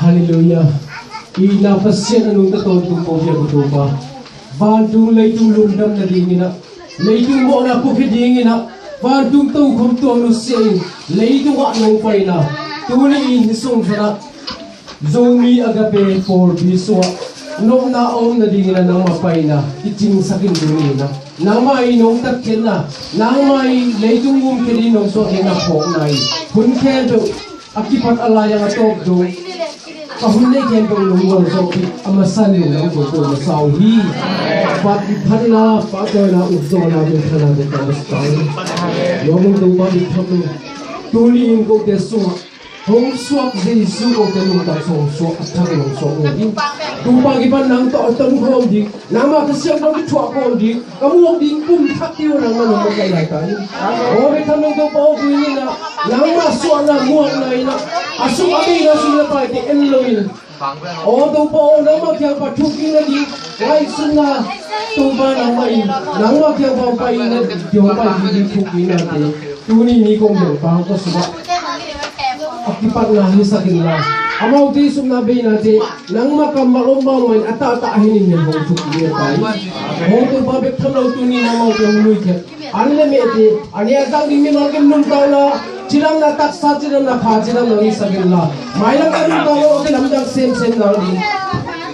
Hallelujah. Ina pasien anong taton tung po siya kutupa. Bantung leitung lundam na dingina. Leitung mo na po kidingina. Bantung tau kum tu anu siya. Leitung anong paina. Tuli hisong sana. Zomi agape for biswa. Nung naong na dingina ng mapaina. Iting sakin dingina. Nang may nung tatkin na. Nang may leitung mong kininong so inapok na. Kun kendo. Akipat alayang atop do. Kahunay kaya kong lungwal sa amasan yung ang buto na sauhi. Pati panila, pati na uso namin sa natin kamastan. Yung lupa di kami, tuliin ko keso, hong suwak Jesu ko kenong taksong suwak at kagawang suwak mo. Tupag iban ng taotang ko di, nama kasiyang ng ituwa ko di, kamuwag di kumtaktiyo ng manong magkailakan. Ore kaming ko po ko yun na, nama suwak na muwag na ina, asong kami na sila pa iti enloin. O daw po nama kaya patukin na di, kahit suna tuba na may, nama kaya papay na diyo pa hindi tukin natin. Tuni ni kong yung pangko suwa. Akipat na hisakin na. Amaw di sumnabi natin, nang makamalumang man atatahin niya kung tukin tayo. O daw babit kalaw tuni na mga huluyket. Ano na iti, ano yatang di minagin nung tao na, silang nataksa, silang nakajilang ng isagin na. May lang anong tao, kinamdang sen-sen na rin.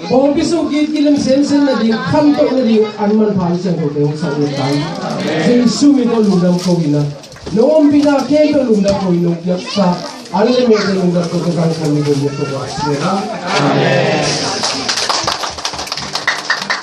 Kung pisong kikilang sen-sen na din, kanto na din, anman pahal siyang kutayong sa utang. Sing sumito lundang ko ina. Noong pinakento lundang ko inong sa, ano na may lundang ko sa kang kami ko nito. Amen.